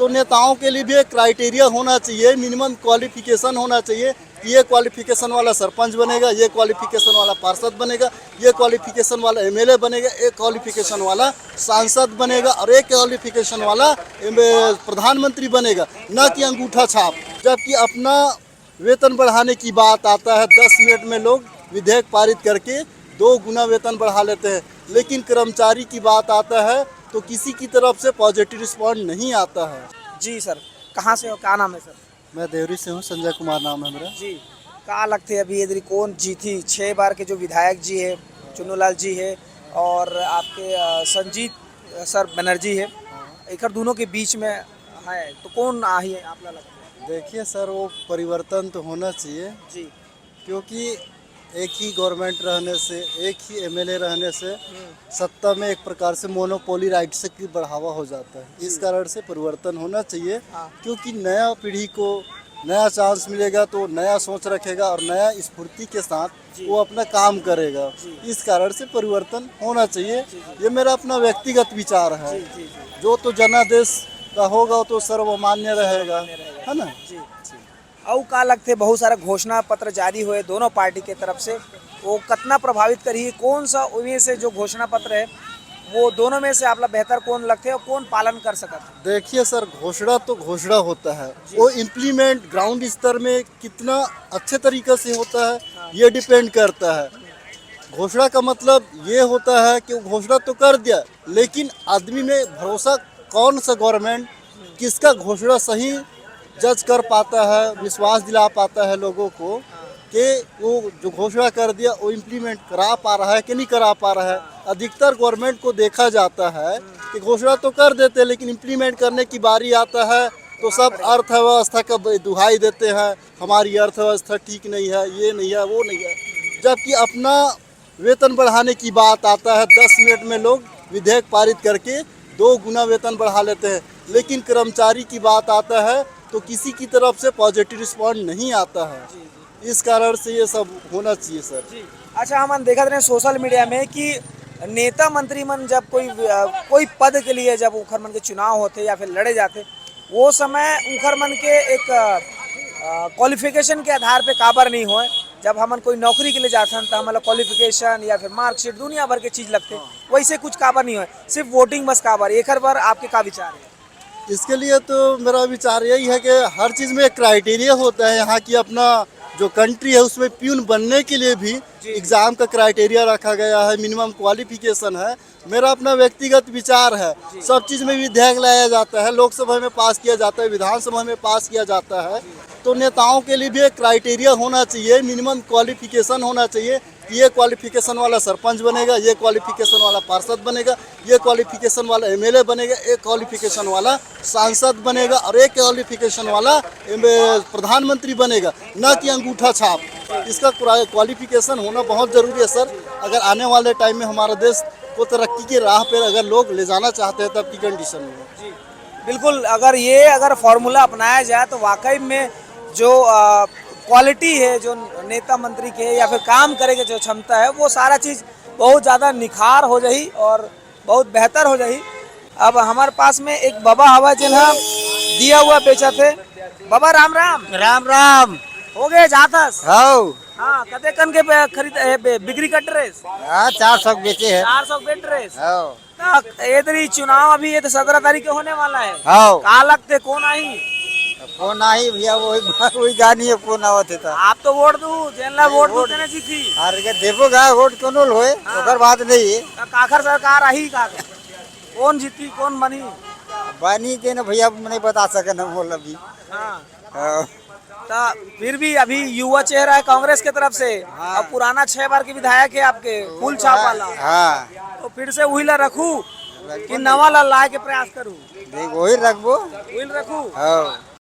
तो नेताओं के लिए भी एक क्राइटेरिया होना चाहिए, मिनिमम क्वालिफिकेशन होना चाहिए कि ये क्वालिफिकेशन वाला सरपंच बनेगा, ये क्वालिफिकेशन वाला पार्षद बनेगा, ये क्वालिफिकेशन वाला एमएलए बनेगा, एक क्वालिफिकेशन वाला सांसद बनेगा और एक क्वालिफिकेशन वाला प्रधानमंत्री बनेगा, न कि अंगूठा छाप। जबकि अपना वेतन बढ़ाने की बात आता है, 10 मिनट में लोग विधेयक पारित करके 2 गुना वेतन बढ़ा लेते हैं, लेकिन कर्मचारी की बात आता है तो किसी की तरफ से पॉजिटिव रिस्पॉन्ड नहीं आता है। जी सर, कहाँ से हो, क्या नाम है सर? मैं देवरी से हूँ, संजय कुमार नाम है मेरा। जी, क्या लगते है अभी इधर कौन जीती? 6 बार के जो विधायक जी है, चुन्नूलाल जी है और आपके संजीत सर बनर्जी है, एक दोनों के बीच में है, तो कौन आई है आपका लगता है? देखिए सर, वो परिवर्तन तो होना चाहिए, जी। क्योंकि एक ही गवर्नमेंट रहने से, एक ही एमएलए रहने से सत्ता में एक प्रकार से मोनोपोली राइट्स की बढ़ावा हो जाता है। इस कारण से परिवर्तन होना चाहिए, क्योंकि नया पीढ़ी को नया चांस मिलेगा तो नया सोच रखेगा और नया स्फूर्ति के साथ वो अपना काम करेगा। इस कारण से परिवर्तन होना चाहिए, ये मेरा अपना व्यक्तिगत विचार है। जो तो जनादेश का होगा तो सर्वमान्य रहेगा, है ना। और का लगते बहुत सारा घोषणा पत्र जारी हुए दोनों पार्टी के तरफ से, वो कितना प्रभावित करी, कौन सा उनमें से जो घोषणा पत्र है वो दोनों में से आपला बेहतर कौन लगते है और कौन पालन कर सकता है? देखिए सर, घोषणा तो घोषणा होता है, वो इम्प्लीमेंट ग्राउंड स्तर में कितना अच्छे तरीके से होता है ये डिपेंड करता है। घोषणा का मतलब ये होता है कि वो घोषणा तो कर दिया, लेकिन आदमी में भरोसा, कौन सा गवर्नमेंट किसका घोषणा सही जज कर पाता है, विश्वास दिला पाता है लोगों को कि वो जो घोषणा कर दिया वो इम्प्लीमेंट करा पा रहा है कि नहीं करा पा रहा है। अधिकतर गवर्नमेंट को देखा जाता है कि घोषणा तो कर देते हैं, लेकिन इम्प्लीमेंट करने की बारी आता है तो सब अर्थव्यवस्था का दुहाई देते हैं, हमारी अर्थव्यवस्था ठीक नहीं है, ये नहीं है, वो नहीं है। जबकि अपना वेतन बढ़ाने की बात आता है, 10 मिनट में लोग विधेयक पारित करके 2 गुना वेतन बढ़ा लेते हैं, लेकिन कर्मचारी की बात आता है तो किसी की तरफ से पॉजिटिव रिस्पॉन्ड नहीं आता है। इस कारण से ये सब होना चाहिए सर। अच्छा, हम देखा रहे सोशल मीडिया में कि नेता मंत्री मन जब कोई पद के लिए जब उखर मन के चुनाव होते या फिर लड़े जाते, वो समय उखर मन के एक क्वालिफिकेशन के आधार पे काबर नहीं होए। जब हमन कोई नौकरी के लिए जाते हैं तो हमारा क्वालिफिकेशन या फिर मार्कशीट दुनिया भर के चीज़ लगते, वैसे कुछ काबर नहीं होए, सिर्फ वोटिंग बस काबर। एक बार आपके क्या विचार है? इसके लिए तो मेरा विचार यही है कि हर चीज़ में एक क्राइटेरिया होता है। यहाँ की अपना जो कंट्री है उसमें प्यून बनने के लिए भी एग्ज़ाम का क्राइटेरिया रखा गया है, मिनिमम क्वालिफिकेशन है। मेरा अपना व्यक्तिगत विचार है, सब चीज़ में विधेयक लाया जाता है, लोकसभा में पास किया जाता है, विधानसभा में पास किया जाता है, तो नेताओं के लिए भी एक क्राइटेरिया होना चाहिए, मिनिमम क्वालिफिकेशन होना चाहिए कि ये क्वालिफिकेशन वाला सरपंच बनेगा, ये क्वालिफिकेशन वाला पार्षद बनेगा, ये क्वालिफिकेशन वाला एमएलए बनेगा, एक क्वालिफिकेशन वाला सांसद बनेगा और एक क्वालिफिकेशन वाला प्रधानमंत्री बनेगा, न कि अंगूठा छाप। इसका क्वालिफिकेशन होना बहुत ज़रूरी है सर। अगर आने वाले टाइम में हमारा देश को तरक्की की राह पर अगर लोग ले जाना चाहते हैं तब की कंडीशन में। बिल्कुल, अगर फॉर्मूला अपनाया जाए तो वाकई में जो क्वालिटी है जो नेता मंत्री के या फिर काम करे के जो क्षमता है, वो सारा चीज़ बहुत ज़्यादा निखार हो जाही और बहुत बेहतर हो जाही। अब हमारे पास में एक बाबा हवा जिन्हें दिया हुआ बेचा थे। बाबा राम राम। राम राम। हो गए जातस? हाँ हाँ, कते कन के खरीद बिक्री का ड्रेस? 400 बेचे है। 400 के ड्रेस। हाँ ये चुनाव अभी ये तो 17 तारीख को होने वाला है। हाँ, कहाँ लगते कौन आई? कौन आई भैया, वही गानी है, कौन आवत है। आप तो वोट दू, जेनला वोट दू तेने जीती। अरे के देबो गा वोट कोनो होए, ओकर बात नहीं है। काखर सरकार आई काखर, कौन जीती कौन बनी? बानी के ना भैया नहीं बता सके ना बोल अभी। हाँ, तो फिर भी अभी युवा चेहरा है कांग्रेस की तरफ से। और पुराना 6 बार के विधायक है आपके फूल छाप वाला। हाँ, तो फिर से वही ला रखू कि नवा ला लाए के प्रयास करूँ? देख वही रखबो, वही रखू। हाँ।